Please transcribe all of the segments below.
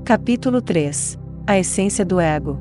Capítulo 3. A essência do ego.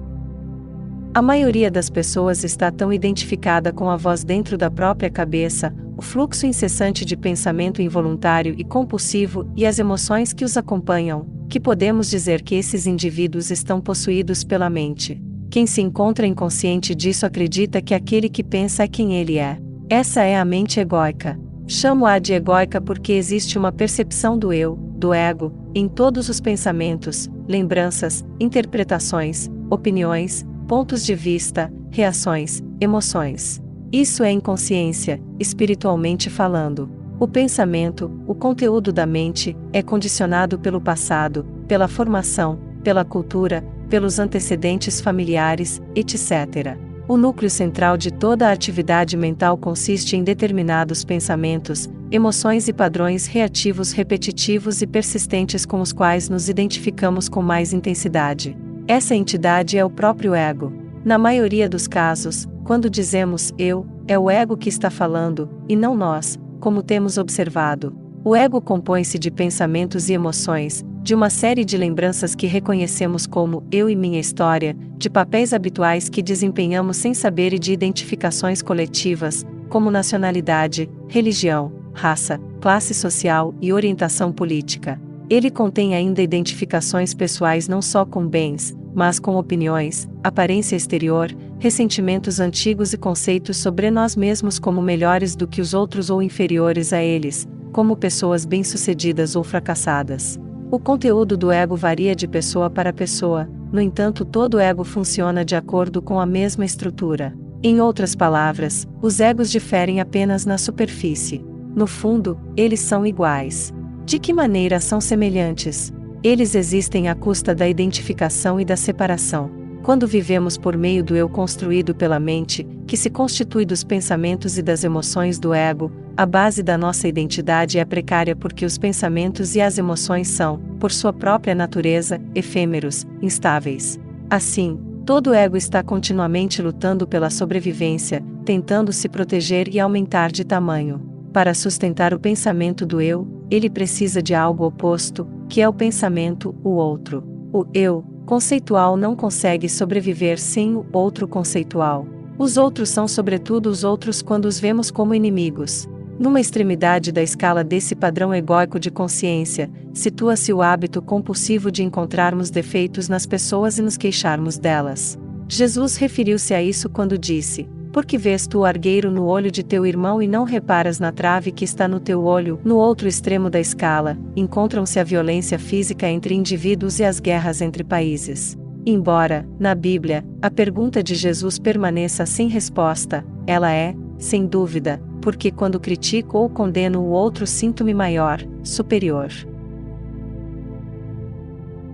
A maioria das pessoas está tão identificada com a voz dentro da própria cabeça, o fluxo incessante de pensamento involuntário e compulsivo e as emoções que os acompanham, que podemos dizer que esses indivíduos estão possuídos pela mente. Quem se encontra inconsciente disso acredita que aquele que pensa é quem ele é. Essa é a mente egóica. Chamo-a de egóica porque existe uma percepção do eu, do ego, em todos os pensamentos, lembranças, interpretações, opiniões, pontos de vista, reações, emoções. Isso é inconsciência, espiritualmente falando. O pensamento, o conteúdo da mente, é condicionado pelo passado, pela formação, pela cultura, pelos antecedentes familiares, etc. O núcleo central de toda a atividade mental consiste em determinados pensamentos, emoções e padrões reativos repetitivos e persistentes com os quais nos identificamos com mais intensidade. Essa entidade é o próprio ego. Na maioria dos casos, quando dizemos eu, é o ego que está falando, e não nós, como temos observado. O ego compõe-se de pensamentos e emoções, de uma série de lembranças que reconhecemos como eu e minha história, de papéis habituais que desempenhamos sem saber e de identificações coletivas, como nacionalidade, religião, raça, classe social e orientação política. Ele contém ainda identificações pessoais não só com bens, mas com opiniões, aparência exterior, ressentimentos antigos e conceitos sobre nós mesmos como melhores do que os outros ou inferiores a eles, como pessoas bem-sucedidas ou fracassadas. O conteúdo do ego varia de pessoa para pessoa, no entanto, todo ego funciona de acordo com a mesma estrutura. Em outras palavras, os egos diferem apenas na superfície. No fundo, eles são iguais. De que maneira são semelhantes? Eles existem à custa da identificação e da separação. Quando vivemos por meio do eu construído pela mente, que se constitui dos pensamentos e das emoções do ego, a base da nossa identidade é precária porque os pensamentos e as emoções são, por sua própria natureza, efêmeros, instáveis. Assim, todo ego está continuamente lutando pela sobrevivência, tentando se proteger e aumentar de tamanho. Para sustentar o pensamento do eu, ele precisa de algo oposto, que é o pensamento, o outro. O eu conceitual não consegue sobreviver sem o outro conceitual. Os outros são sobretudo os outros quando os vemos como inimigos. Numa extremidade da escala desse padrão egóico de consciência, situa-se o hábito compulsivo de encontrarmos defeitos nas pessoas e nos queixarmos delas. Jesus referiu-se a isso quando disse: "Por que vês tu o argueiro no olho de teu irmão e não reparas na trave que está no teu olho?" No outro extremo da escala, encontram-se a violência física entre indivíduos e as guerras entre países. Embora, na Bíblia, a pergunta de Jesus permaneça sem resposta, ela é, sem dúvida, porque quando critico ou condeno o outro sinto-me maior, superior.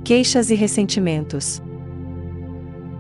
Queixas e ressentimentos.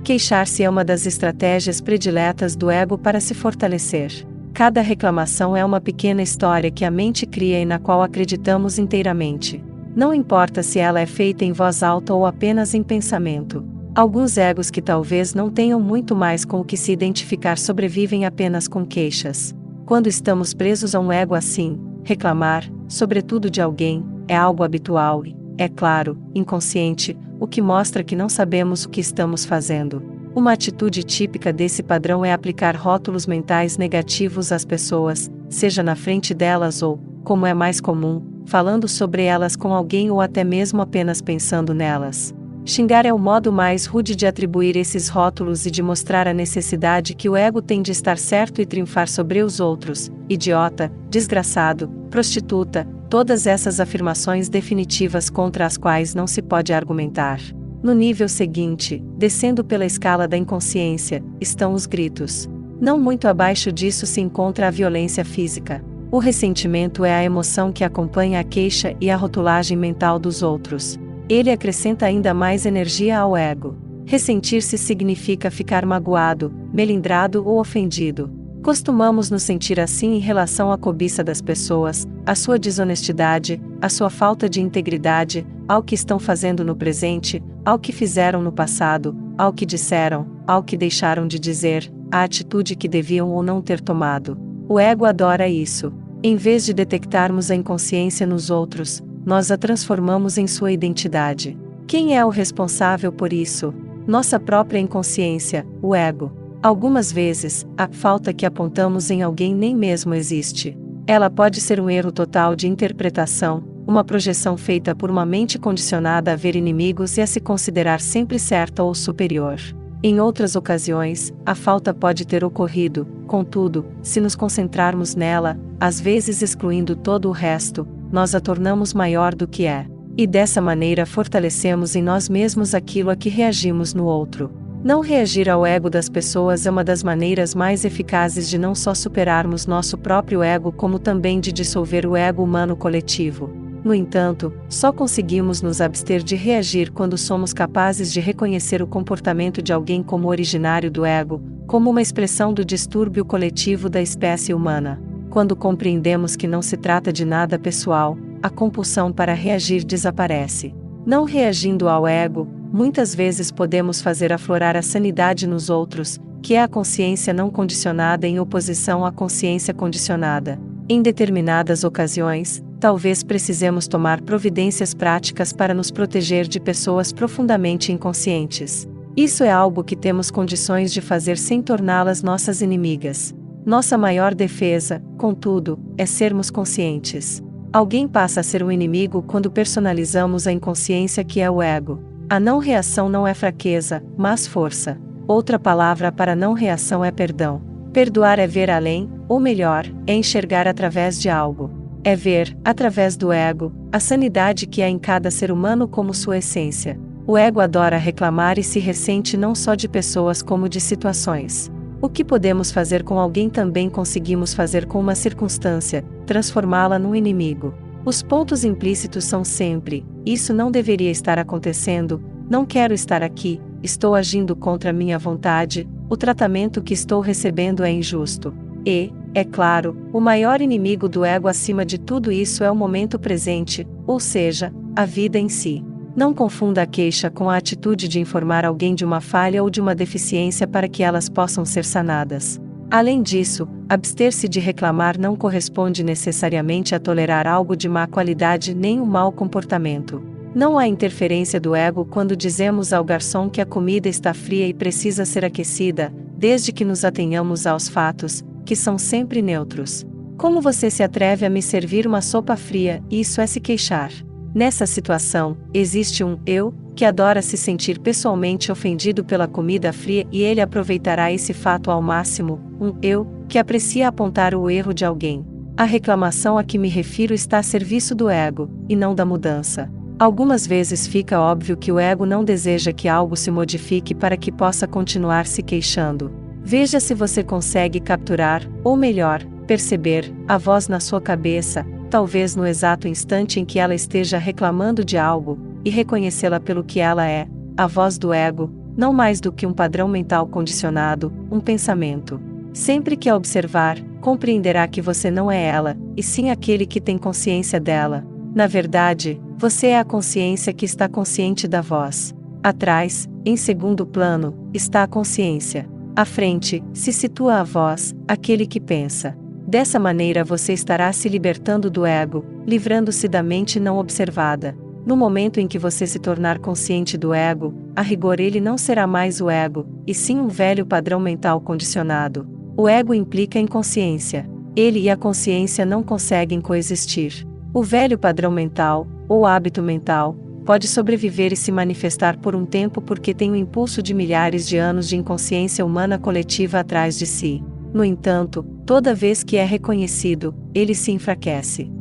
Queixar-se é uma das estratégias prediletas do ego para se fortalecer. Cada reclamação é uma pequena história que a mente cria e na qual acreditamos inteiramente. Não importa se ela é feita em voz alta ou apenas em pensamento. Alguns egos que talvez não tenham muito mais com o que se identificar sobrevivem apenas com queixas. Quando estamos presos a um ego assim, reclamar, sobretudo de alguém, é algo habitual e, é claro, inconsciente, o que mostra que não sabemos o que estamos fazendo. Uma atitude típica desse padrão é aplicar rótulos mentais negativos às pessoas, seja na frente delas ou, como é mais comum, falando sobre elas com alguém ou até mesmo apenas pensando nelas. Xingar é o modo mais rude de atribuir esses rótulos e de mostrar a necessidade que o ego tem de estar certo e triunfar sobre os outros. Idiota, desgraçado, prostituta, todas essas afirmações definitivas contra as quais não se pode argumentar. No nível seguinte, descendo pela escala da inconsciência, estão os gritos. Não muito abaixo disso se encontra a violência física. O ressentimento é a emoção que acompanha a queixa e a rotulagem mental dos outros. Ele acrescenta ainda mais energia ao ego. Ressentir-se significa ficar magoado, melindrado ou ofendido. Costumamos nos sentir assim em relação à cobiça das pessoas, à sua desonestidade, à sua falta de integridade, ao que estão fazendo no presente, ao que fizeram no passado, ao que disseram, ao que deixaram de dizer, à atitude que deviam ou não ter tomado. O ego adora isso. Em vez de detectarmos a inconsciência nos outros, nós a transformamos em sua identidade. Quem é o responsável por isso? Nossa própria inconsciência, o ego. Algumas vezes, a falta que apontamos em alguém nem mesmo existe. Ela pode ser um erro total de interpretação, uma projeção feita por uma mente condicionada a ver inimigos e a se considerar sempre certa ou superior. Em outras ocasiões, a falta pode ter ocorrido, contudo, se nos concentrarmos nela, às vezes excluindo todo o resto, nós a tornamos maior do que é. E dessa maneira fortalecemos em nós mesmos aquilo a que reagimos no outro. Não reagir ao ego das pessoas é uma das maneiras mais eficazes de não só superarmos nosso próprio ego, como também de dissolver o ego humano coletivo. No entanto, só conseguimos nos abster de reagir quando somos capazes de reconhecer o comportamento de alguém como originário do ego, como uma expressão do distúrbio coletivo da espécie humana. Quando compreendemos que não se trata de nada pessoal, a compulsão para reagir desaparece. Não reagindo ao ego, muitas vezes podemos fazer aflorar a sanidade nos outros, que é a consciência não condicionada em oposição à consciência condicionada. Em determinadas ocasiões, talvez precisemos tomar providências práticas para nos proteger de pessoas profundamente inconscientes. Isso é algo que temos condições de fazer sem torná-las nossas inimigas. Nossa maior defesa, contudo, é sermos conscientes. Alguém passa a ser um inimigo quando personalizamos a inconsciência que é o ego. A não reação não é fraqueza, mas força. Outra palavra para não reação é perdão. Perdoar é ver além, ou melhor, é enxergar através de algo. É ver, através do ego, a sanidade que há em cada ser humano como sua essência. O ego adora reclamar e se ressente não só de pessoas como de situações. O que podemos fazer com alguém também conseguimos fazer com uma circunstância, transformá-la num inimigo. Os pontos implícitos são sempre: isso não deveria estar acontecendo, não quero estar aqui, estou agindo contra minha vontade, o tratamento que estou recebendo é injusto. E, é claro, o maior inimigo do ego acima de tudo isso é o momento presente, ou seja, a vida em si. Não confunda a queixa com a atitude de informar alguém de uma falha ou de uma deficiência para que elas possam ser sanadas. Além disso, abster-se de reclamar não corresponde necessariamente a tolerar algo de má qualidade nem um mau comportamento. Não há interferência do ego quando dizemos ao garçom que a comida está fria e precisa ser aquecida, desde que nos atenhamos aos fatos, que são sempre neutros. Como você se atreve a me servir uma sopa fria? Isso é se queixar. Nessa situação, existe um eu, que adora se sentir pessoalmente ofendido pela comida fria e ele aproveitará esse fato ao máximo, um eu, que aprecia apontar o erro de alguém. A reclamação a que me refiro está a serviço do ego, e não da mudança. Algumas vezes fica óbvio que o ego não deseja que algo se modifique para que possa continuar se queixando. Veja se você consegue capturar, ou melhor, perceber, a voz na sua cabeça, talvez no exato instante em que ela esteja reclamando de algo, e reconhecê-la pelo que ela é, a voz do ego, não mais do que um padrão mental condicionado, um pensamento. Sempre que a observar, compreenderá que você não é ela, e sim aquele que tem consciência dela. Na verdade, você é a consciência que está consciente da voz. Atrás, em segundo plano, está a consciência. À frente, se situa a voz, aquele que pensa. Dessa maneira você estará se libertando do ego, livrando-se da mente não observada. No momento em que você se tornar consciente do ego, a rigor ele não será mais o ego, e sim um velho padrão mental condicionado. O ego implica inconsciência. Ele e a consciência não conseguem coexistir. O velho padrão mental, ou hábito mental, pode sobreviver e se manifestar por um tempo porque tem o impulso de milhares de anos de inconsciência humana coletiva atrás de si. No entanto, toda vez que é reconhecido, ele se enfraquece.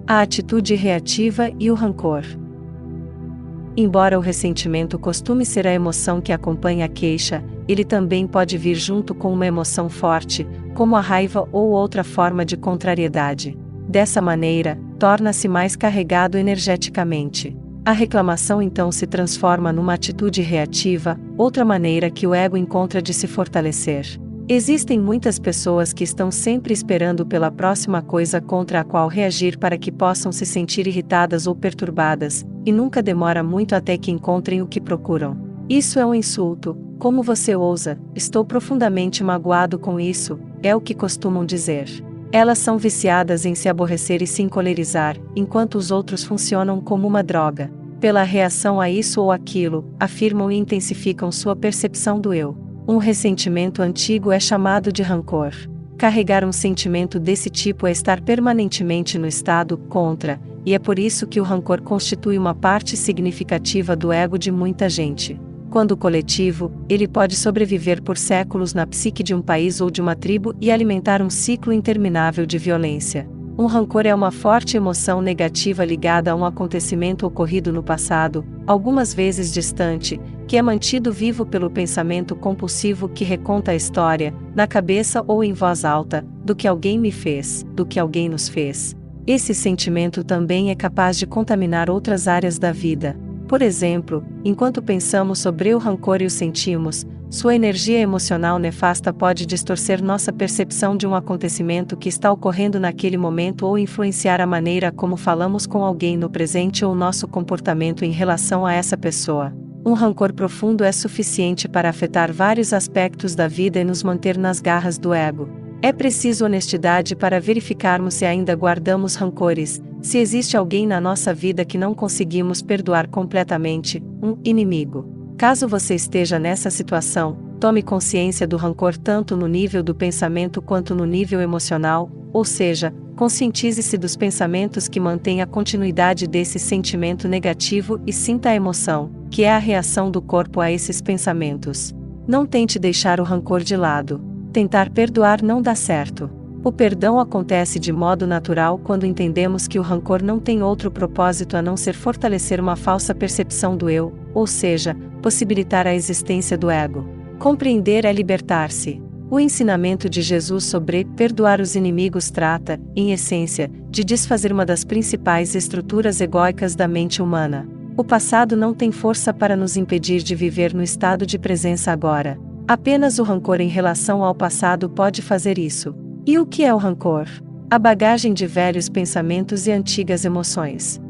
A atitude reativa e o rancor. Embora o ressentimento costume ser a emoção que acompanha a queixa, ele também pode vir junto com uma emoção forte, como a raiva ou outra forma de contrariedade. Dessa maneira, torna-se mais carregado energeticamente. A reclamação então se transforma numa atitude reativa, outra maneira que o ego encontra de se fortalecer. Existem muitas pessoas que estão sempre esperando pela próxima coisa contra a qual reagir para que possam se sentir irritadas ou perturbadas, e nunca demora muito até que encontrem o que procuram. Isso é um insulto. Como você ousa? Estou profundamente magoado com isso, é o que costumam dizer. Elas são viciadas em se aborrecer e se encolerizar, enquanto os outros funcionam como uma droga. Pela reação a isso ou aquilo, afirmam e intensificam sua percepção do eu. Um ressentimento antigo é chamado de rancor. Carregar um sentimento desse tipo é estar permanentemente no estado contra, e é por isso que o rancor constitui uma parte significativa do ego de muita gente. Quando coletivo, ele pode sobreviver por séculos na psique de um país ou de uma tribo e alimentar um ciclo interminável de violência. Um rancor é uma forte emoção negativa ligada a um acontecimento ocorrido no passado, algumas vezes distante, que é mantido vivo pelo pensamento compulsivo que reconta a história, na cabeça ou em voz alta, do que alguém me fez, do que alguém nos fez. Esse sentimento também é capaz de contaminar outras áreas da vida. Por exemplo, enquanto pensamos sobre o rancor e o sentimos, sua energia emocional nefasta pode distorcer nossa percepção de um acontecimento que está ocorrendo naquele momento ou influenciar a maneira como falamos com alguém no presente ou nosso comportamento em relação a essa pessoa. Um rancor profundo é suficiente para afetar vários aspectos da vida e nos manter nas garras do ego. É preciso honestidade para verificarmos se ainda guardamos rancores, se existe alguém na nossa vida que não conseguimos perdoar completamente, um inimigo. Caso você esteja nessa situação, tome consciência do rancor tanto no nível do pensamento quanto no nível emocional, ou seja, conscientize-se dos pensamentos que mantêm a continuidade desse sentimento negativo e sinta a emoção, que é a reação do corpo a esses pensamentos. Não tente deixar o rancor de lado. Tentar perdoar não dá certo. O perdão acontece de modo natural quando entendemos que o rancor não tem outro propósito a não ser fortalecer uma falsa percepção do eu, ou seja, possibilitar a existência do ego. Compreender é libertar-se. O ensinamento de Jesus sobre perdoar os inimigos trata, em essência, de desfazer uma das principais estruturas egóicas da mente humana. O passado não tem força para nos impedir de viver no estado de presença agora. Apenas o rancor em relação ao passado pode fazer isso. E o que é o rancor? A bagagem de velhos pensamentos e antigas emoções.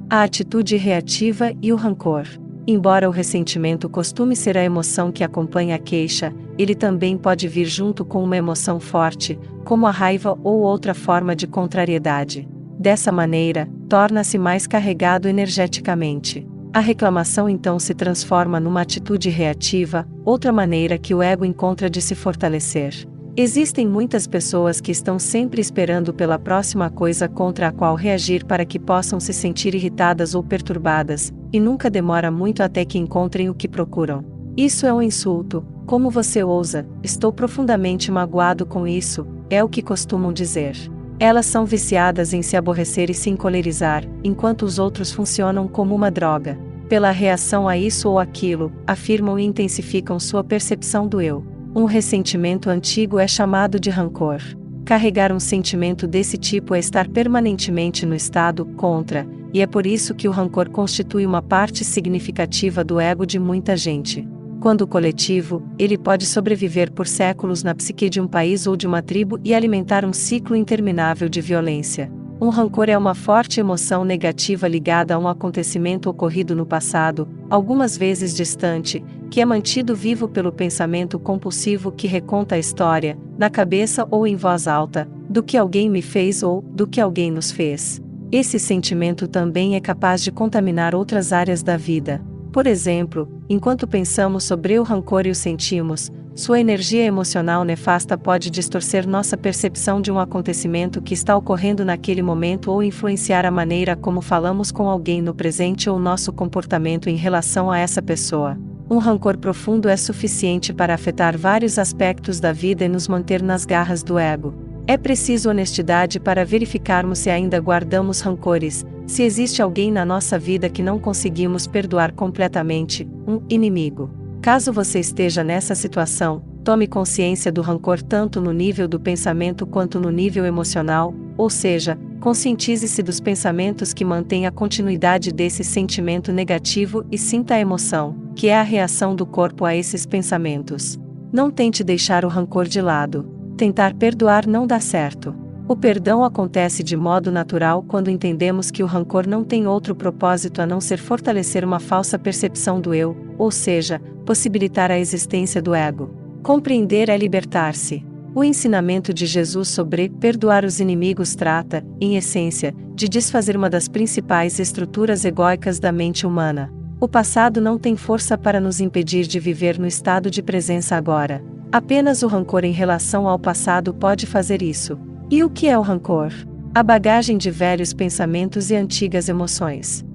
A atitude reativa e o rancor. Embora o ressentimento costume ser a emoção que acompanha a queixa, ele também pode vir junto com uma emoção forte, como a raiva ou outra forma de contrariedade. Dessa maneira, torna-se mais carregado energeticamente. A reclamação então se transforma numa atitude reativa, outra maneira que o ego encontra de se fortalecer. Existem muitas pessoas que estão sempre esperando pela próxima coisa contra a qual reagir para que possam se sentir irritadas ou perturbadas, e nunca demora muito até que encontrem o que procuram. Isso é um insulto. Como você ousa? Estou profundamente magoado com isso, é o que costumam dizer. Elas são viciadas em se aborrecer e se encolerizar, enquanto os outros funcionam como uma droga. Pela reação a isso ou aquilo, afirmam e intensificam sua percepção do eu. Um ressentimento antigo é chamado de rancor. Carregar um sentimento desse tipo é estar permanentemente no estado contra, e é por isso que o rancor constitui uma parte significativa do ego de muita gente. Quando coletivo, ele pode sobreviver por séculos na psique de um país ou de uma tribo e alimentar um ciclo interminável de violência. Um rancor é uma forte emoção negativa ligada a um acontecimento ocorrido no passado, algumas vezes distante, que é mantido vivo pelo pensamento compulsivo que reconta a história, na cabeça ou em voz alta, do que alguém me fez ou do que alguém nos fez. Esse sentimento também é capaz de contaminar outras áreas da vida. Por exemplo, enquanto pensamos sobre o rancor e o sentimos, sua energia emocional nefasta pode distorcer nossa percepção de um acontecimento que está ocorrendo naquele momento ou influenciar a maneira como falamos com alguém no presente ou nosso comportamento em relação a essa pessoa. Um rancor profundo é suficiente para afetar vários aspectos da vida e nos manter nas garras do ego. É preciso honestidade para verificarmos se ainda guardamos rancores, se existe alguém na nossa vida que não conseguimos perdoar completamente, um inimigo. Caso você esteja nessa situação, tome consciência do rancor tanto no nível do pensamento quanto no nível emocional, ou seja, conscientize-se dos pensamentos que mantêm a continuidade desse sentimento negativo e sinta a emoção, que é a reação do corpo a esses pensamentos. Não tente deixar o rancor de lado. Tentar perdoar não dá certo. O perdão acontece de modo natural quando entendemos que o rancor não tem outro propósito a não ser fortalecer uma falsa percepção do eu, ou seja, possibilitar a existência do ego. Compreender é libertar-se. O ensinamento de Jesus sobre perdoar os inimigos trata, em essência, de desfazer uma das principais estruturas egóicas da mente humana. O passado não tem força para nos impedir de viver no estado de presença agora. Apenas o rancor em relação ao passado pode fazer isso. E o que é o rancor? A bagagem de velhos pensamentos e antigas emoções.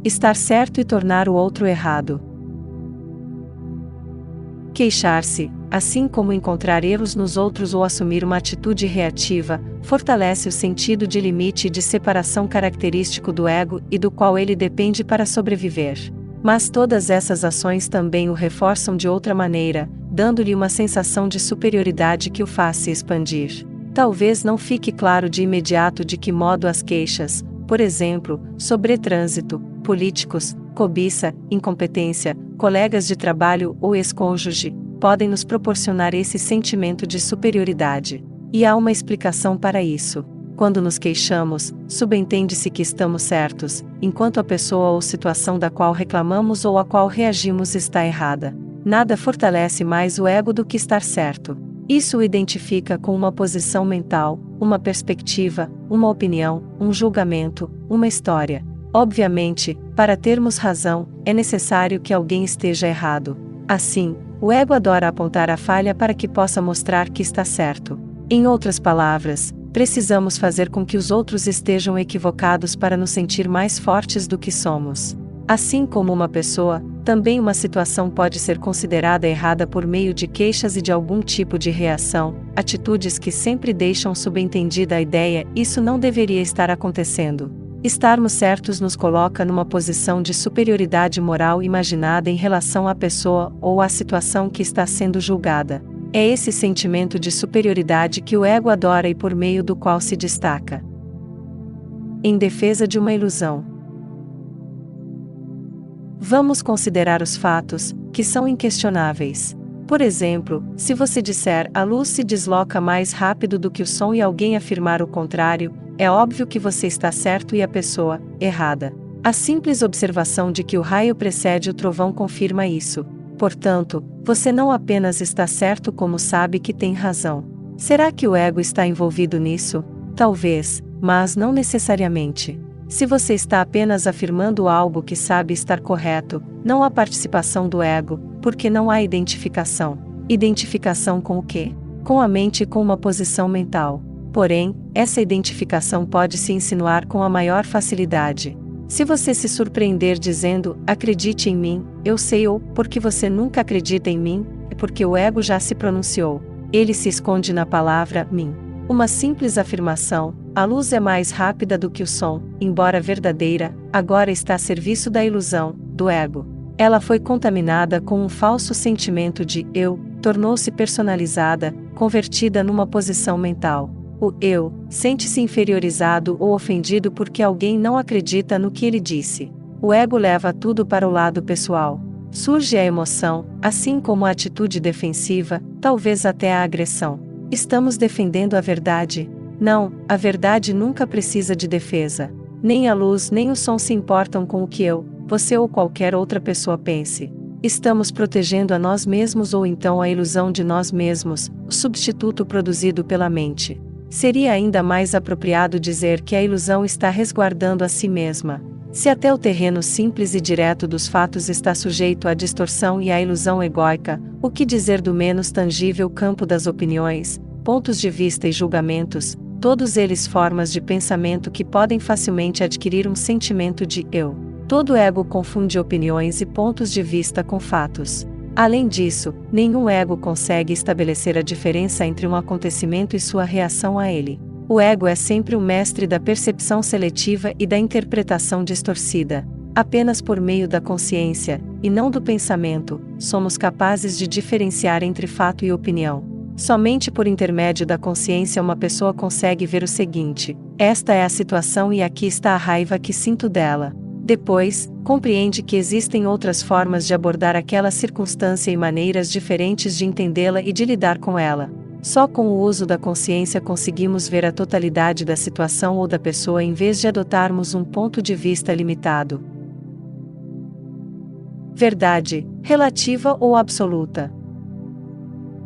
Estar certo e tornar o outro errado. Queixar-se, assim como encontrar erros nos outros ou assumir uma atitude reativa, fortalece o sentido de limite e de separação característico do ego e do qual ele depende para sobreviver. Mas todas essas ações também o reforçam de outra maneira, dando-lhe uma sensação de superioridade que o faz se expandir. Talvez não fique claro de imediato de que modo as queixas, por exemplo, sobre trânsito, políticos, cobiça, incompetência, colegas de trabalho ou ex-cônjuge, podem nos proporcionar esse sentimento de superioridade. E há uma explicação para isso. Quando nos queixamos, subentende-se que estamos certos, enquanto a pessoa ou situação da qual reclamamos ou a qual reagimos está errada. Nada fortalece mais o ego do que estar certo. Isso o identifica com uma posição mental, uma perspectiva, uma opinião, um julgamento, uma história. Obviamente, para termos razão, é necessário que alguém esteja errado. Assim, o ego adora apontar a falha para que possa mostrar que está certo. Em outras palavras, precisamos fazer com que os outros estejam equivocados para nos sentir mais fortes do que somos. Assim como uma pessoa, também uma situação pode ser considerada errada por meio de queixas e de algum tipo de reação, atitudes que sempre deixam subentendida a ideia: isso não deveria estar acontecendo. Estarmos certos nos coloca numa posição de superioridade moral imaginada em relação à pessoa ou à situação que está sendo julgada. É esse sentimento de superioridade que o ego adora e por meio do qual se destaca. Em defesa de uma ilusão. Vamos considerar os fatos, que são inquestionáveis. Por exemplo, se você disser a luz se desloca mais rápido do que o som e alguém afirmar o contrário, é óbvio que você está certo e a pessoa, errada. A simples observação de que o raio precede o trovão confirma isso. Portanto, você não apenas está certo como sabe que tem razão. Será que o ego está envolvido nisso? Talvez, mas não necessariamente. Se você está apenas afirmando algo que sabe estar correto, não há participação do ego, porque não há identificação. Identificação com o quê? Com a mente e com uma posição mental. Porém, essa identificação pode se insinuar com a maior facilidade. Se você se surpreender dizendo, acredite em mim, eu sei, ou, porque você nunca acredita em mim, é porque o ego já se pronunciou. Ele se esconde na palavra, mim. Uma simples afirmação, a luz é mais rápida do que o som, embora verdadeira, agora está a serviço da ilusão, do ego. Ela foi contaminada com um falso sentimento de eu, tornou-se personalizada, convertida numa posição mental. O eu sente-se inferiorizado ou ofendido porque alguém não acredita no que ele disse. O ego leva tudo para o lado pessoal. Surge a emoção, assim como a atitude defensiva, talvez até a agressão. Estamos defendendo a verdade? Não, a verdade nunca precisa de defesa. Nem a luz nem o som se importam com o que eu, você ou qualquer outra pessoa pense. Estamos protegendo a nós mesmos ou então a ilusão de nós mesmos, o substituto produzido pela mente. Seria ainda mais apropriado dizer que a ilusão está resguardando a si mesma. Se até o terreno simples e direto dos fatos está sujeito à distorção e à ilusão egóica, o que dizer do menos tangível campo das opiniões, pontos de vista e julgamentos, todos eles formas de pensamento que podem facilmente adquirir um sentimento de eu. Todo ego confunde opiniões e pontos de vista com fatos. Além disso, nenhum ego consegue estabelecer a diferença entre um acontecimento e sua reação a ele. O ego é sempre o mestre da percepção seletiva e da interpretação distorcida. Apenas por meio da consciência, e não do pensamento, somos capazes de diferenciar entre fato e opinião. Somente por intermédio da consciência uma pessoa consegue ver o seguinte: esta é a situação e aqui está a raiva que sinto dela. Depois, compreende que existem outras formas de abordar aquela circunstância e maneiras diferentes de entendê-la e de lidar com ela. Só com o uso da consciência conseguimos ver a totalidade da situação ou da pessoa em vez de adotarmos um ponto de vista limitado. Verdade, relativa ou absoluta.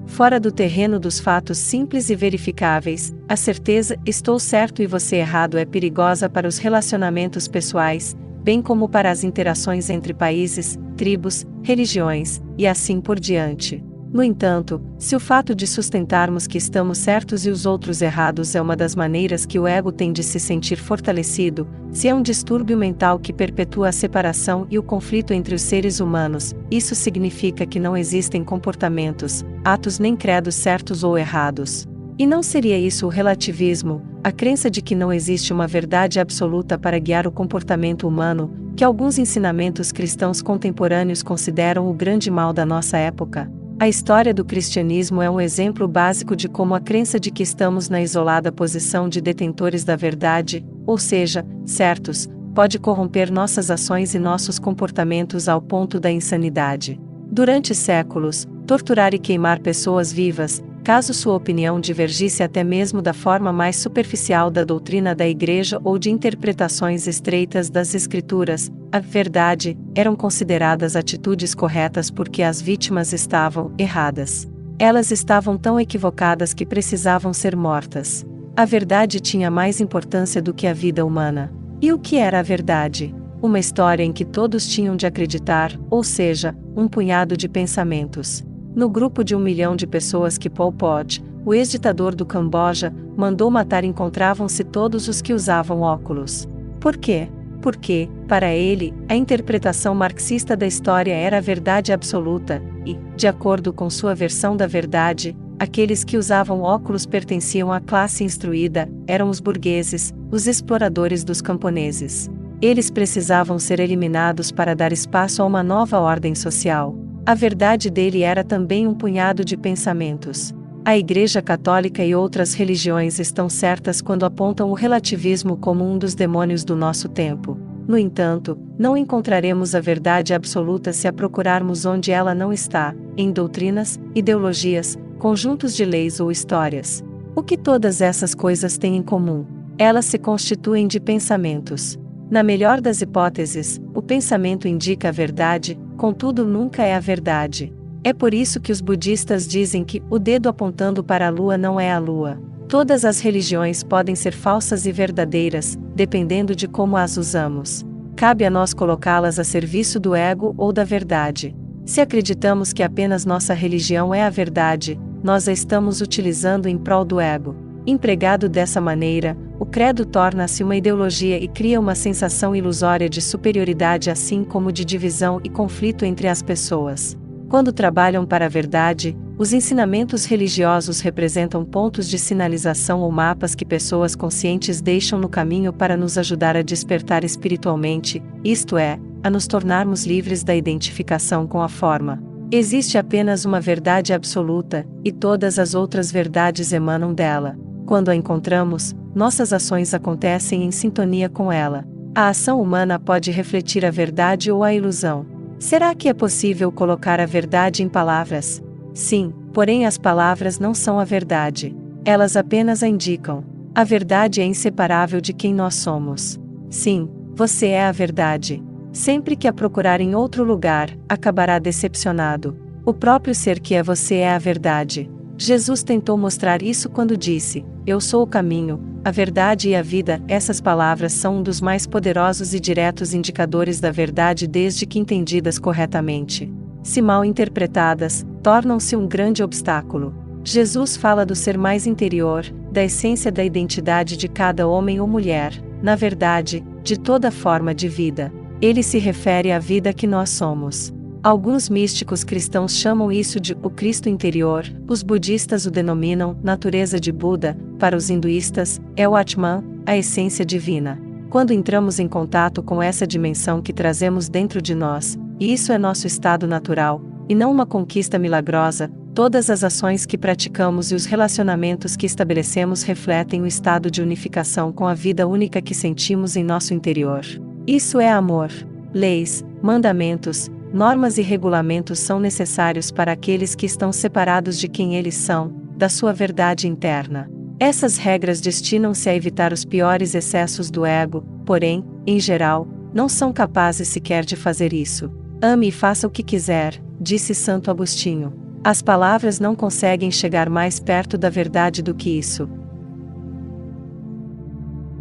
Fora do terreno dos fatos simples e verificáveis, a certeza "estou certo e você errado" é perigosa para os relacionamentos pessoais, bem como para as interações entre países, tribos, religiões, e assim por diante. No entanto, se o fato de sustentarmos que estamos certos e os outros errados é uma das maneiras que o ego tem de se sentir fortalecido, se é um distúrbio mental que perpetua a separação e o conflito entre os seres humanos, isso significa que não existem comportamentos, atos nem credos certos ou errados. E não seria isso o relativismo, a crença de que não existe uma verdade absoluta para guiar o comportamento humano, que alguns ensinamentos cristãos contemporâneos consideram o grande mal da nossa época? A história do cristianismo é um exemplo básico de como a crença de que estamos na isolada posição de detentores da verdade, ou seja, certos, pode corromper nossas ações e nossos comportamentos ao ponto da insanidade. Durante séculos, torturar e queimar pessoas vivas, caso sua opinião divergisse até mesmo da forma mais superficial da doutrina da Igreja ou de interpretações estreitas das Escrituras, a verdade, eram consideradas atitudes corretas porque as vítimas estavam erradas. Elas estavam tão equivocadas que precisavam ser mortas. A verdade tinha mais importância do que a vida humana. E o que era a verdade? Uma história em que todos tinham de acreditar, ou seja, um punhado de pensamentos. No grupo de 1 milhão de pessoas que Pol Pot, o ex-ditador do Camboja, mandou matar, encontravam-se todos os que usavam óculos. Por quê? Porque, para ele, a interpretação marxista da história era a verdade absoluta, e, de acordo com sua versão da verdade, aqueles que usavam óculos pertenciam à classe instruída, eram os burgueses, os exploradores dos camponeses. Eles precisavam ser eliminados para dar espaço a uma nova ordem social. A verdade dele era também um punhado de pensamentos. A Igreja Católica e outras religiões estão certas quando apontam o relativismo como um dos demônios do nosso tempo. No entanto, não encontraremos a verdade absoluta se a procurarmos onde ela não está, em doutrinas, ideologias, conjuntos de leis ou histórias. O que todas essas coisas têm em comum? Elas se constituem de pensamentos. Na melhor das hipóteses, o pensamento indica a verdade, contudo nunca é a verdade. É por isso que os budistas dizem que o dedo apontando para a lua não é a lua. Todas as religiões podem ser falsas e verdadeiras, dependendo de como as usamos. Cabe a nós colocá-las a serviço do ego ou da verdade. Se acreditamos que apenas nossa religião é a verdade, nós a estamos utilizando em prol do ego. Empregado dessa maneira, o credo torna-se uma ideologia e cria uma sensação ilusória de superioridade assim como de divisão e conflito entre as pessoas. Quando trabalham para a verdade, os ensinamentos religiosos representam pontos de sinalização ou mapas que pessoas conscientes deixam no caminho para nos ajudar a despertar espiritualmente, isto é, a nos tornarmos livres da identificação com a forma. Existe apenas uma verdade absoluta, e todas as outras verdades emanam dela. Quando a encontramos, nossas ações acontecem em sintonia com ela. A ação humana pode refletir a verdade ou a ilusão. Será que é possível colocar a verdade em palavras? Sim, porém as palavras não são a verdade. Elas apenas a indicam. A verdade é inseparável de quem nós somos. Sim, você é a verdade. Sempre que a procurar em outro lugar, acabará decepcionado. O próprio ser que é você é a verdade. Jesus tentou mostrar isso quando disse: "Eu sou o caminho, a verdade e a vida". Essas palavras são um dos mais poderosos e diretos indicadores da verdade desde que entendidas corretamente. Se mal interpretadas, tornam-se um grande obstáculo. Jesus fala do ser mais interior, da essência da identidade de cada homem ou mulher, na verdade, de toda forma de vida. Ele se refere à vida que nós somos. Alguns místicos cristãos chamam isso de o Cristo interior, os budistas o denominam natureza de Buda, para os hinduístas, é o Atman, a essência divina. Quando entramos em contato com essa dimensão que trazemos dentro de nós, e isso é nosso estado natural, e não uma conquista milagrosa, todas as ações que praticamos e os relacionamentos que estabelecemos refletem o estado de unificação com a vida única que sentimos em nosso interior. Isso é amor. Leis, mandamentos, normas e regulamentos são necessários para aqueles que estão separados de quem eles são, da sua verdade interna. Essas regras destinam-se a evitar os piores excessos do ego, porém, em geral, não são capazes sequer de fazer isso. Ame e faça o que quiser, disse Santo Agostinho. As palavras não conseguem chegar mais perto da verdade do que isso.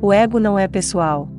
O ego não é pessoal.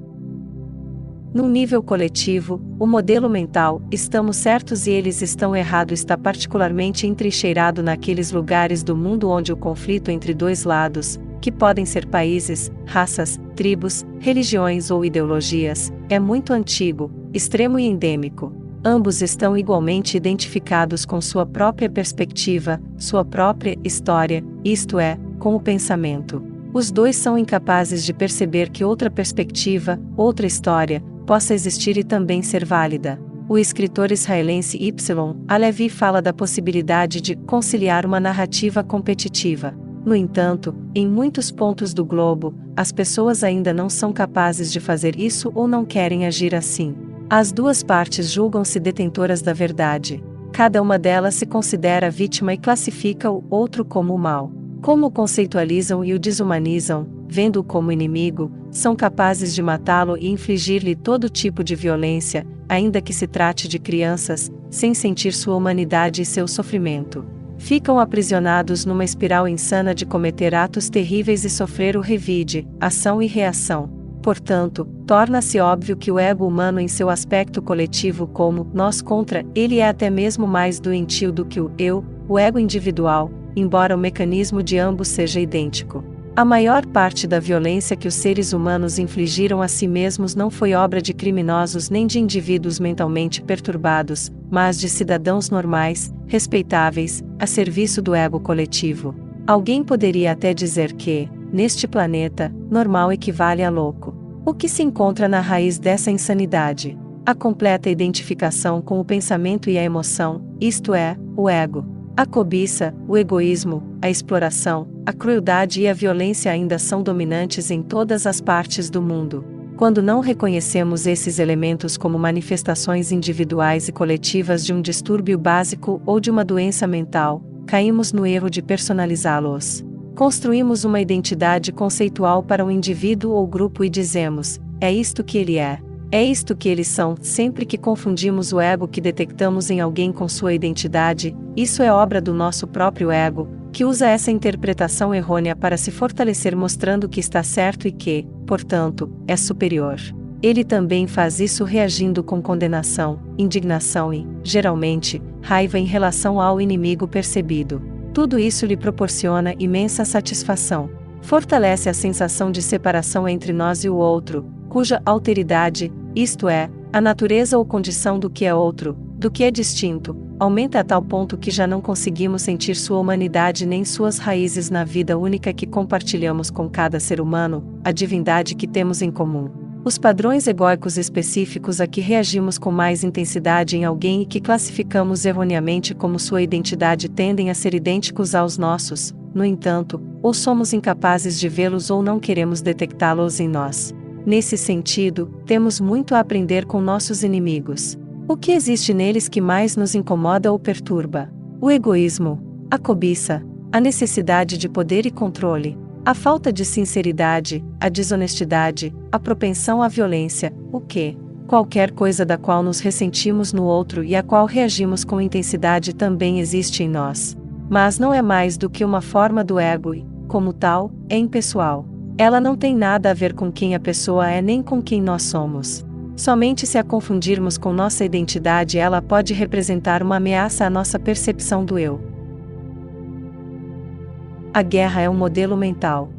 Num nível coletivo, o modelo mental, estamos certos e eles estão errados, está particularmente entrincheirado naqueles lugares do mundo onde o conflito entre dois lados, que podem ser países, raças, tribos, religiões ou ideologias, é muito antigo, extremo e endêmico. Ambos estão igualmente identificados com sua própria perspectiva, sua própria história, isto é, com o pensamento. Os dois são incapazes de perceber que outra perspectiva, outra história, possa existir e também ser válida. O escritor israelense Y. Halevi fala da possibilidade de conciliar uma narrativa competitiva. No entanto, em muitos pontos do globo, as pessoas ainda não são capazes de fazer isso ou não querem agir assim. As duas partes julgam-se detentoras da verdade. Cada uma delas se considera vítima e classifica o outro como o mal. Como o conceitualizam e o desumanizam, vendo-o como inimigo, são capazes de matá-lo e infligir-lhe todo tipo de violência, ainda que se trate de crianças, sem sentir sua humanidade e seu sofrimento. Ficam aprisionados numa espiral insana de cometer atos terríveis e sofrer o revide, ação e reação. Portanto, torna-se óbvio que o ego humano em seu aspecto coletivo como nós contra ele é até mesmo mais doentio do que o eu, o ego individual, embora o mecanismo de ambos seja idêntico. A maior parte da violência que os seres humanos infligiram a si mesmos não foi obra de criminosos nem de indivíduos mentalmente perturbados, mas de cidadãos normais, respeitáveis, a serviço do ego coletivo. Alguém poderia até dizer que, neste planeta, normal equivale a louco. O que se encontra na raiz dessa insanidade? A completa identificação com o pensamento e a emoção, isto é, o ego. A cobiça, o egoísmo, a exploração, a crueldade e a violência ainda são dominantes em todas as partes do mundo. Quando não reconhecemos esses elementos como manifestações individuais e coletivas de um distúrbio básico ou de uma doença mental, caímos no erro de personalizá-los. Construímos uma identidade conceitual para um indivíduo ou grupo e dizemos, é isto que ele é. É isto que eles são. Sempre que confundimos o ego que detectamos em alguém com sua identidade, isso é obra do nosso próprio ego, que usa essa interpretação errônea para se fortalecer mostrando que está certo e que, portanto, é superior. Ele também faz isso reagindo com condenação, indignação e, geralmente, raiva em relação ao inimigo percebido. Tudo isso lhe proporciona imensa satisfação. Fortalece a sensação de separação entre nós e o outro, cuja alteridade, isto é, a natureza ou condição do que é outro, do que é distinto, aumenta a tal ponto que já não conseguimos sentir sua humanidade nem suas raízes na vida única que compartilhamos com cada ser humano, a divindade que temos em comum. Os padrões egóicos específicos a que reagimos com mais intensidade em alguém e que classificamos erroneamente como sua identidade tendem a ser idênticos aos nossos, no entanto, ou somos incapazes de vê-los ou não queremos detectá-los em nós. Nesse sentido, temos muito a aprender com nossos inimigos. O que existe neles que mais nos incomoda ou perturba? O egoísmo, a cobiça, a necessidade de poder e controle, a falta de sinceridade, a desonestidade, a propensão à violência, o que, qualquer coisa da qual nos ressentimos no outro e a qual reagimos com intensidade também existe em nós. Mas não é mais do que uma forma do ego e, como tal, é impessoal. Ela não tem nada a ver com quem a pessoa é nem com quem nós somos. Somente se a confundirmos com nossa identidade ela pode representar uma ameaça à nossa percepção do eu. A guerra é um modelo mental.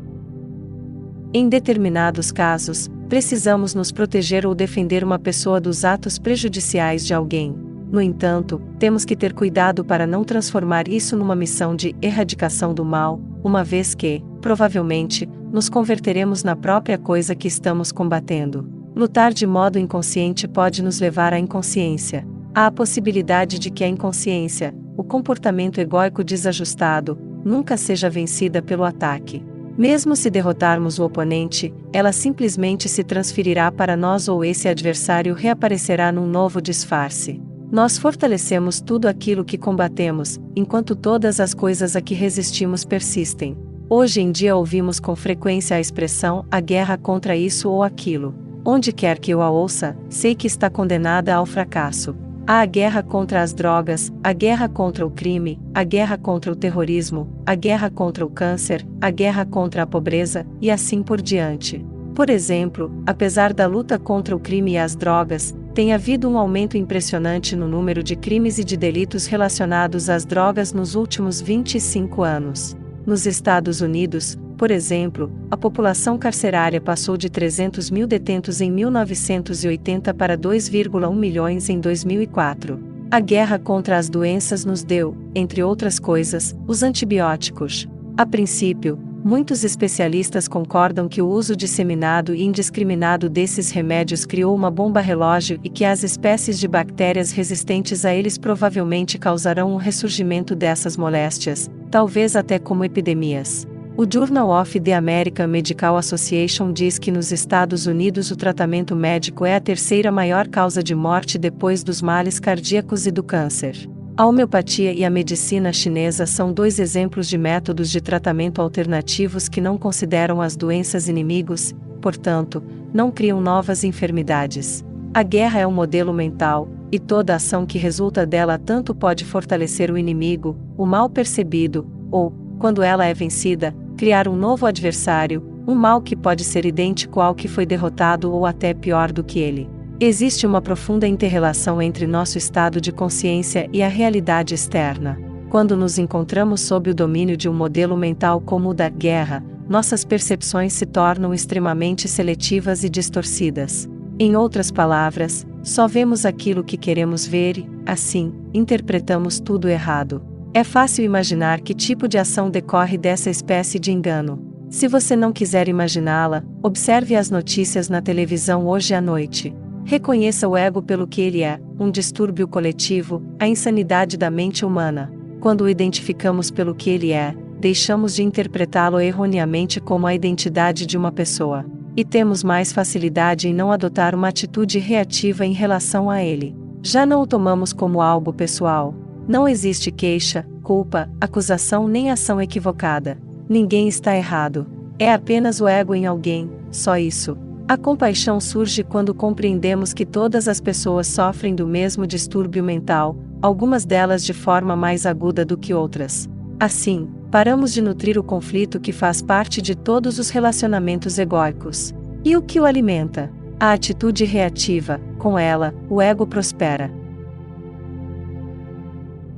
Em determinados casos, precisamos nos proteger ou defender uma pessoa dos atos prejudiciais de alguém. No entanto, temos que ter cuidado para não transformar isso numa missão de erradicação do mal, uma vez que, provavelmente, nos converteremos na própria coisa que estamos combatendo. Lutar de modo inconsciente pode nos levar à inconsciência. Há a possibilidade de que a inconsciência, o comportamento egóico desajustado, nunca seja vencida pelo ataque. Mesmo se derrotarmos o oponente, ela simplesmente se transferirá para nós ou esse adversário reaparecerá num novo disfarce. Nós fortalecemos tudo aquilo que combatemos, enquanto todas as coisas a que resistimos persistem. Hoje em dia ouvimos com frequência a expressão "a guerra contra isso ou aquilo". Onde quer que eu a ouça, sei que está condenada ao fracasso. Há a guerra contra as drogas, a guerra contra o crime, a guerra contra o terrorismo, a guerra contra o câncer, a guerra contra a pobreza, e assim por diante. Por exemplo, apesar da luta contra o crime e as drogas, tem havido um aumento impressionante no número de crimes e de delitos relacionados às drogas nos últimos 25 anos. Nos Estados Unidos, por exemplo, a população carcerária passou de 300 mil detentos em 1980 para 2,1 milhões em 2004. A guerra contra as doenças nos deu, entre outras coisas, os antibióticos. A princípio, muitos especialistas concordam que o uso disseminado e indiscriminado desses remédios criou uma bomba relógio e que as espécies de bactérias resistentes a eles provavelmente causarão um ressurgimento dessas moléstias, talvez até como epidemias. O Journal of the American Medical Association diz que nos Estados Unidos o tratamento médico é a terceira maior causa de morte depois dos males cardíacos e do câncer. A homeopatia e a medicina chinesa são dois exemplos de métodos de tratamento alternativos que não consideram as doenças inimigos, portanto, não criam novas enfermidades. A guerra é um modelo mental, e toda ação que resulta dela tanto pode fortalecer o inimigo, o mal percebido, ou, quando ela é vencida, criar um novo adversário, um mal que pode ser idêntico ao que foi derrotado ou até pior do que ele. Existe uma profunda interrelação entre nosso estado de consciência e a realidade externa. Quando nos encontramos sob o domínio de um modelo mental como o da guerra, nossas percepções se tornam extremamente seletivas e distorcidas. Em outras palavras, só vemos aquilo que queremos ver e, assim, interpretamos tudo errado. É fácil imaginar que tipo de ação decorre dessa espécie de engano. Se você não quiser imaginá-la, observe as notícias na televisão hoje à noite. Reconheça o ego pelo que ele é, um distúrbio coletivo, a insanidade da mente humana. Quando o identificamos pelo que ele é, deixamos de interpretá-lo erroneamente como a identidade de uma pessoa. E temos mais facilidade em não adotar uma atitude reativa em relação a ele. Já não o tomamos como algo pessoal. Não existe queixa, culpa, acusação nem ação equivocada. Ninguém está errado. É apenas o ego em alguém, só isso. A compaixão surge quando compreendemos que todas as pessoas sofrem do mesmo distúrbio mental, algumas delas de forma mais aguda do que outras. Assim, paramos de nutrir o conflito que faz parte de todos os relacionamentos egóicos. E o que o alimenta? A atitude reativa. Com ela, o ego prospera.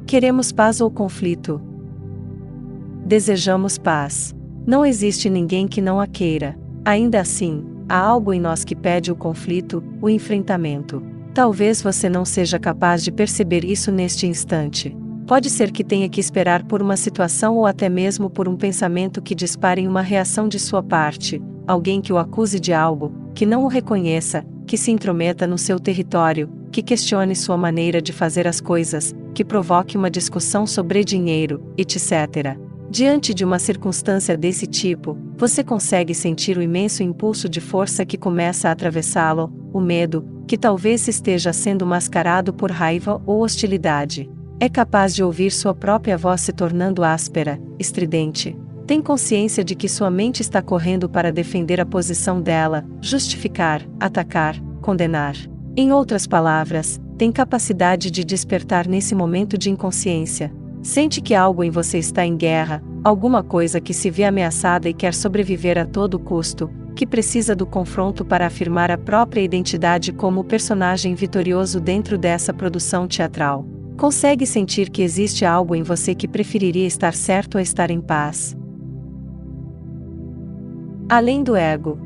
Queremos paz ou conflito? Desejamos paz. Não existe ninguém que não a queira. Ainda assim, há algo em nós que pede o conflito, o enfrentamento. Talvez você não seja capaz de perceber isso neste instante. Pode ser que tenha que esperar por uma situação ou até mesmo por um pensamento que dispare uma reação de sua parte, alguém que o acuse de algo, que não o reconheça, que se intrometa no seu território, que questione sua maneira de fazer as coisas, que provoque uma discussão sobre dinheiro, etc. Diante de uma circunstância desse tipo, você consegue sentir o imenso impulso de força que começa a atravessá-lo, o medo, que talvez esteja sendo mascarado por raiva ou hostilidade. É capaz de ouvir sua própria voz se tornando áspera, estridente. Tem consciência de que sua mente está correndo para defender a posição dela, justificar, atacar, condenar. Em outras palavras, tem capacidade de despertar nesse momento de inconsciência. Sente que algo em você está em guerra, alguma coisa que se vê ameaçada e quer sobreviver a todo custo, que precisa do confronto para afirmar a própria identidade como o personagem vitorioso dentro dessa produção teatral. Consegue sentir que existe algo em você que preferiria estar certo a estar em paz. Além do ego.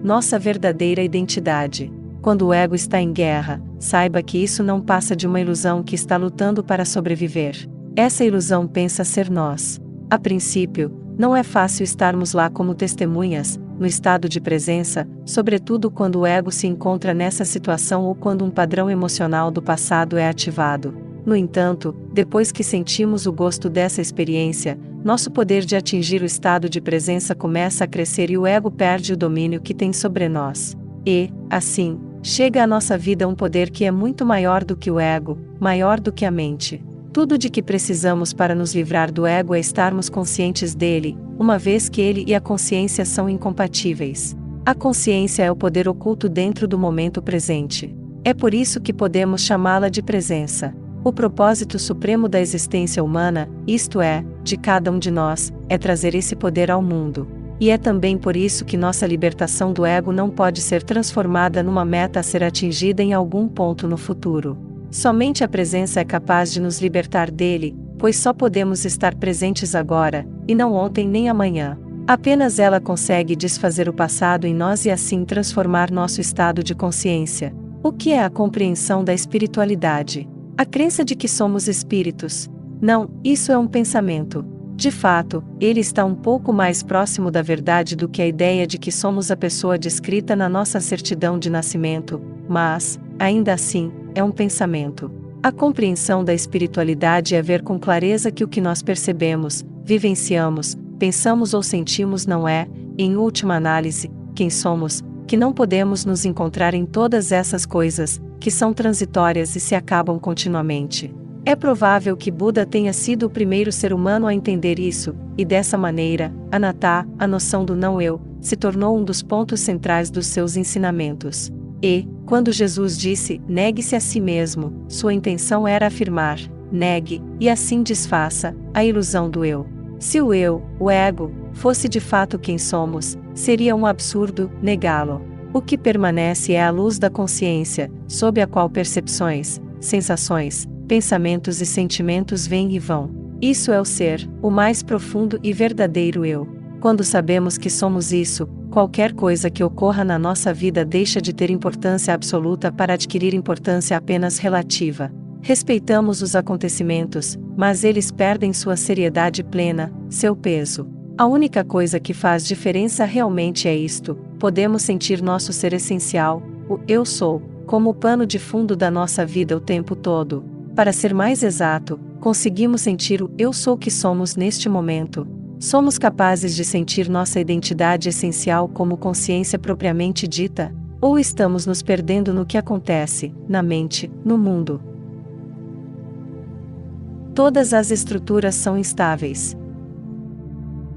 Nossa verdadeira identidade. Quando o ego está em guerra, saiba que isso não passa de uma ilusão que está lutando para sobreviver. Essa ilusão pensa ser nós. A princípio, não é fácil estarmos lá como testemunhas, no estado de presença, sobretudo quando o ego se encontra nessa situação ou quando um padrão emocional do passado é ativado. No entanto, depois que sentimos o gosto dessa experiência, nosso poder de atingir o estado de presença começa a crescer e o ego perde o domínio que tem sobre nós. E, assim, chega à nossa vida um poder que é muito maior do que o ego, maior do que a mente. Tudo de que precisamos para nos livrar do ego é estarmos conscientes dele, uma vez que ele e a consciência são incompatíveis. A consciência é o poder oculto dentro do momento presente. É por isso que podemos chamá-la de presença. O propósito supremo da existência humana, isto é, de cada um de nós, é trazer esse poder ao mundo. E é também por isso que nossa libertação do ego não pode ser transformada numa meta a ser atingida em algum ponto no futuro. Somente a presença é capaz de nos libertar dele, pois só podemos estar presentes agora, e não ontem nem amanhã. Apenas ela consegue desfazer o passado em nós e assim transformar nosso estado de consciência. O que é a compreensão da espiritualidade? A crença de que somos espíritos. Não, isso é um pensamento. De fato, ele está um pouco mais próximo da verdade do que a ideia de que somos a pessoa descrita na nossa certidão de nascimento, mas, ainda assim, é um pensamento. A compreensão da espiritualidade é ver com clareza que o que nós percebemos, vivenciamos, pensamos ou sentimos não é, em última análise, quem somos, que não podemos nos encontrar em todas essas coisas, que são transitórias e se acabam continuamente. É provável que Buda tenha sido o primeiro ser humano a entender isso, e dessa maneira, Anatta, a noção do não-eu, se tornou um dos pontos centrais dos seus ensinamentos. E, quando Jesus disse, negue-se a si mesmo, sua intenção era afirmar, negue, e assim desfaça, a ilusão do eu. Se o eu, o ego, fosse de fato quem somos, seria um absurdo negá-lo. O que permanece é a luz da consciência, sob a qual percepções, sensações, pensamentos e sentimentos vêm e vão. Isso é o ser, o mais profundo e verdadeiro eu. Quando sabemos que somos isso, qualquer coisa que ocorra na nossa vida deixa de ter importância absoluta para adquirir importância apenas relativa. Respeitamos os acontecimentos, mas eles perdem sua seriedade plena, seu peso. A única coisa que faz diferença realmente é isto: podemos sentir nosso ser essencial, o eu sou, como o pano de fundo da nossa vida o tempo todo. Para ser mais exato, conseguimos sentir o eu sou que somos neste momento. Somos capazes de sentir nossa identidade essencial como consciência propriamente dita? Ou estamos nos perdendo no que acontece, na mente, no mundo? Todas as estruturas são instáveis.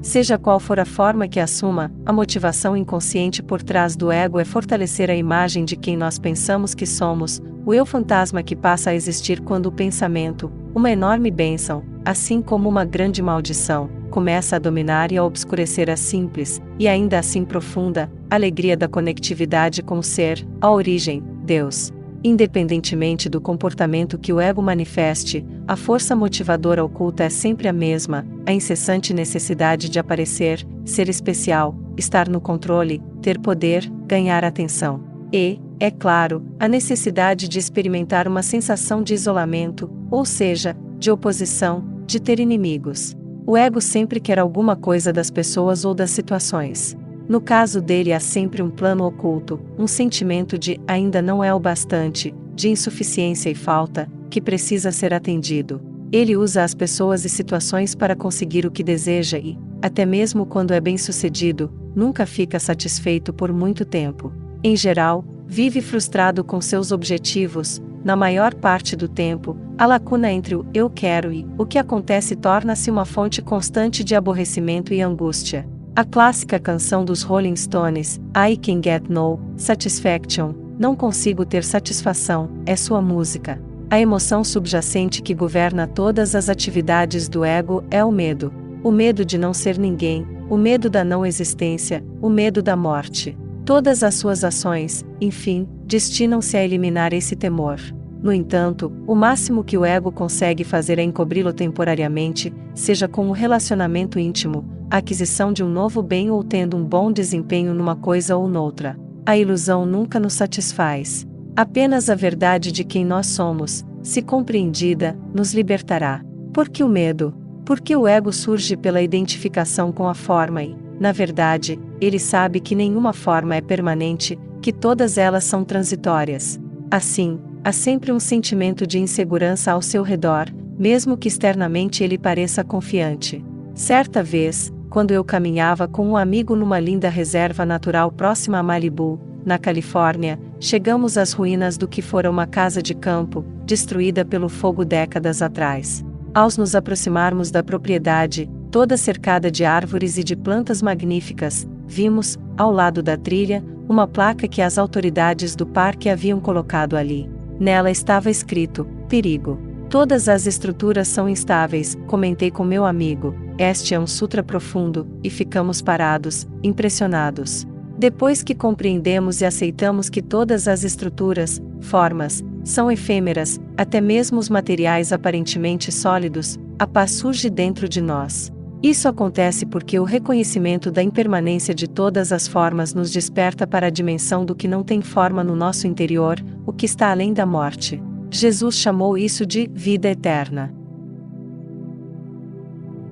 Seja qual for a forma que assuma, a motivação inconsciente por trás do ego é fortalecer a imagem de quem nós pensamos que somos, o eu fantasma que passa a existir quando o pensamento, uma enorme bênção, assim como uma grande maldição, começa a dominar e a obscurecer a simples, e ainda assim profunda, alegria da conectividade com o ser, a origem, Deus. Independentemente do comportamento que o ego manifeste, a força motivadora oculta é sempre a mesma, a incessante necessidade de aparecer, ser especial, estar no controle, ter poder, ganhar atenção. E, é claro, a necessidade de experimentar uma sensação de isolamento, ou seja, de oposição, de ter inimigos. O ego sempre quer alguma coisa das pessoas ou das situações. No caso dele há sempre um plano oculto, um sentimento de ainda não é o bastante, de insuficiência e falta, que precisa ser atendido. Ele usa as pessoas e situações para conseguir o que deseja e, até mesmo quando é bem-sucedido, nunca fica satisfeito por muito tempo. Em geral, vive frustrado com seus objetivos. Na maior parte do tempo, a lacuna entre o eu quero e o que acontece torna-se uma fonte constante de aborrecimento e angústia. A clássica canção dos Rolling Stones, I Can Get No Satisfaction, não consigo ter satisfação, é sua música. A emoção subjacente que governa todas as atividades do ego é o medo. O medo de não ser ninguém, o medo da não existência, o medo da morte. Todas as suas ações, enfim, destinam-se a eliminar esse temor. No entanto, o máximo que o ego consegue fazer é encobri-lo temporariamente, seja com um relacionamento íntimo, a aquisição de um novo bem ou tendo um bom desempenho numa coisa ou noutra. A ilusão nunca nos satisfaz. Apenas a verdade de quem nós somos, se compreendida, nos libertará. Por que o medo? Porque o ego surge pela identificação com a forma e, na verdade, ele sabe que nenhuma forma é permanente, que todas elas são transitórias. Assim, há sempre um sentimento de insegurança ao seu redor, mesmo que externamente ele pareça confiante. Certa vez, quando eu caminhava com um amigo numa linda reserva natural próxima a Malibu, na Califórnia, chegamos às ruínas do que fora uma casa de campo, destruída pelo fogo décadas atrás. Ao nos aproximarmos da propriedade, toda cercada de árvores e de plantas magníficas, vimos, ao lado da trilha, uma placa que as autoridades do parque haviam colocado ali. Nela estava escrito: perigo. Todas as estruturas são instáveis, comentei com meu amigo. Este é um sutra profundo, e ficamos parados, impressionados. Depois que compreendemos e aceitamos que todas as estruturas, formas, são efêmeras, até mesmo os materiais aparentemente sólidos, a paz surge dentro de nós. Isso acontece porque o reconhecimento da impermanência de todas as formas nos desperta para a dimensão do que não tem forma no nosso interior, o que está além da morte. Jesus chamou isso de vida eterna.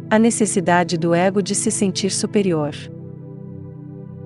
A necessidade do ego de se sentir superior.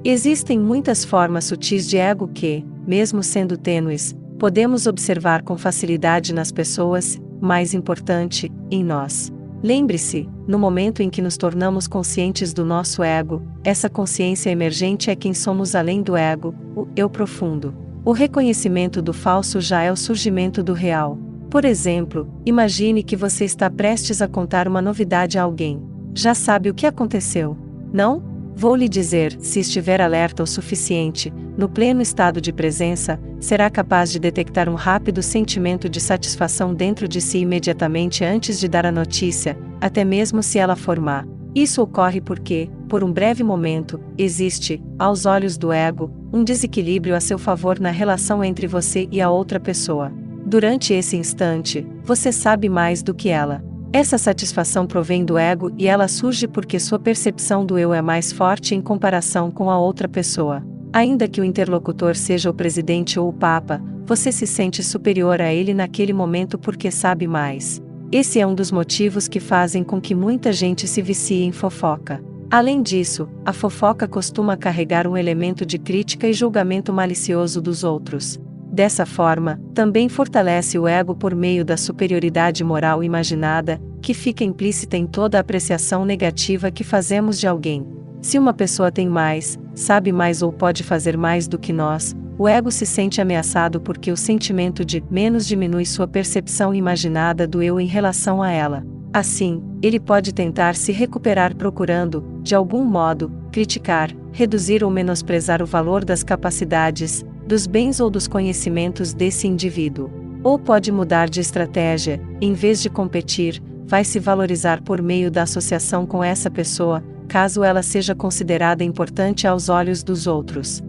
Existem muitas formas sutis de ego que, mesmo sendo tênues, podemos observar com facilidade nas pessoas, mais importante, em nós. Lembre-se, no momento em que nos tornamos conscientes do nosso ego, essa consciência emergente é quem somos além do ego, o eu profundo. O reconhecimento do falso já é o surgimento do real. Por exemplo, imagine que você está prestes a contar uma novidade a alguém. Já sabe o que aconteceu? Não? Vou lhe dizer, se estiver alerta o suficiente, no pleno estado de presença, será capaz de detectar um rápido sentimento de satisfação dentro de si imediatamente antes de dar a notícia, até mesmo se ela for má. Isso ocorre porque, por um breve momento, existe, aos olhos do ego, um desequilíbrio a seu favor na relação entre você e a outra pessoa. Durante esse instante, você sabe mais do que ela. Essa satisfação provém do ego e ela surge porque sua percepção do eu é mais forte em comparação com a outra pessoa. Ainda que o interlocutor seja o presidente ou o papa, você se sente superior a ele naquele momento porque sabe mais. Esse é um dos motivos que fazem com que muita gente se vicie em fofoca. Além disso, a fofoca costuma carregar um elemento de crítica e julgamento malicioso dos outros. Dessa forma, também fortalece o ego por meio da superioridade moral imaginada, que fica implícita em toda a apreciação negativa que fazemos de alguém. Se uma pessoa tem mais, sabe mais ou pode fazer mais do que nós, o ego se sente ameaçado porque o sentimento de menos diminui sua percepção imaginada do eu em relação a ela. Assim, ele pode tentar se recuperar procurando, de algum modo, criticar, reduzir ou menosprezar o valor das capacidades, dos bens ou dos conhecimentos desse indivíduo. Ou pode mudar de estratégia, em vez de competir, vai se valorizar por meio da associação com essa pessoa, caso ela seja considerada importante aos olhos dos outros.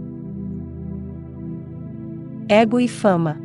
Ego e fama.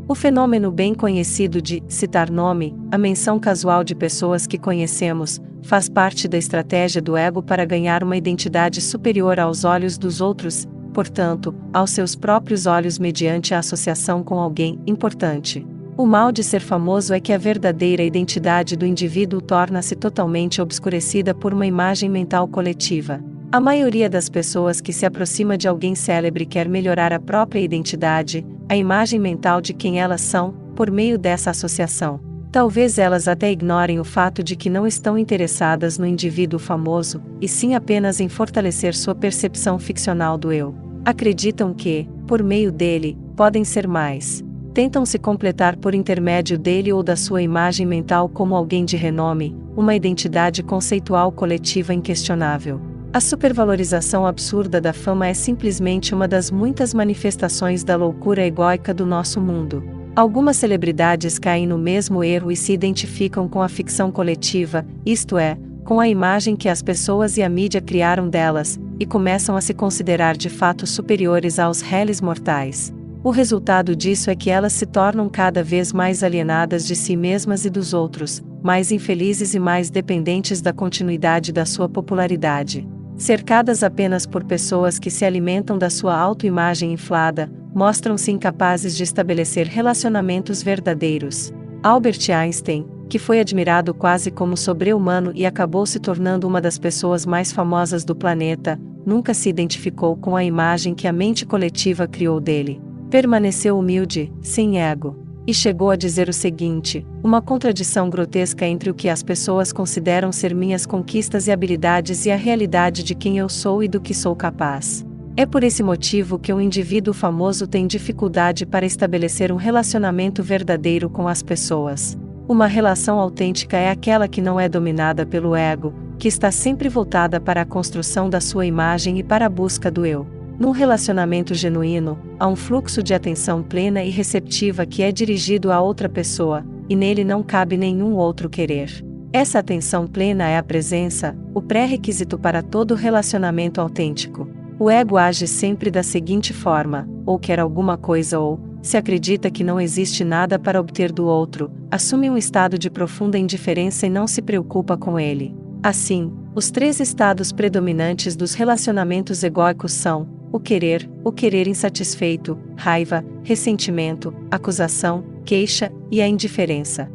O fenômeno bem conhecido de citar nome, a menção casual de pessoas que conhecemos, faz parte da estratégia do ego para ganhar uma identidade superior aos olhos dos outros, portanto, aos seus próprios olhos mediante a associação com alguém importante. O mal de ser famoso é que a verdadeira identidade do indivíduo torna-se totalmente obscurecida por uma imagem mental coletiva. A maioria das pessoas que se aproxima de alguém célebre quer melhorar a própria identidade, a imagem mental de quem elas são, por meio dessa associação. Talvez elas até ignorem o fato de que não estão interessadas no indivíduo famoso, e sim apenas em fortalecer sua percepção ficcional do eu. Acreditam que, por meio dele, podem ser mais. Tentam se completar por intermédio dele ou da sua imagem mental como alguém de renome, uma identidade conceitual coletiva inquestionável. A supervalorização absurda da fama é simplesmente uma das muitas manifestações da loucura egóica do nosso mundo. Algumas celebridades caem no mesmo erro e se identificam com a ficção coletiva, isto é, com a imagem que as pessoas e a mídia criaram delas, e começam a se considerar de fato superiores aos réis mortais. O resultado disso é que elas se tornam cada vez mais alienadas de si mesmas e dos outros, mais infelizes e mais dependentes da continuidade da sua popularidade. Cercadas apenas por pessoas que se alimentam da sua autoimagem inflada, mostram-se incapazes de estabelecer relacionamentos verdadeiros. Albert Einstein, que foi admirado quase como sobre-humano e acabou se tornando uma das pessoas mais famosas do planeta, nunca se identificou com a imagem que a mente coletiva criou dele. Permaneceu humilde, sem ego. E chegou a dizer o seguinte: uma contradição grotesca entre o que as pessoas consideram ser minhas conquistas e habilidades e a realidade de quem eu sou e do que sou capaz. É por esse motivo que um indivíduo famoso tem dificuldade para estabelecer um relacionamento verdadeiro com as pessoas. Uma relação autêntica é aquela que não é dominada pelo ego, que está sempre voltada para a construção da sua imagem e para a busca do eu. Num relacionamento genuíno, há um fluxo de atenção plena e receptiva que é dirigido a outra pessoa, e nele não cabe nenhum outro querer. Essa atenção plena é a presença, o pré-requisito para todo relacionamento autêntico. O ego age sempre da seguinte forma: ou quer alguma coisa ou, se acredita que não existe nada para obter do outro, assume um estado de profunda indiferença e não se preocupa com ele. Assim, os três estados predominantes dos relacionamentos egóicos são o querer insatisfeito, raiva, ressentimento, acusação, queixa e a indiferença.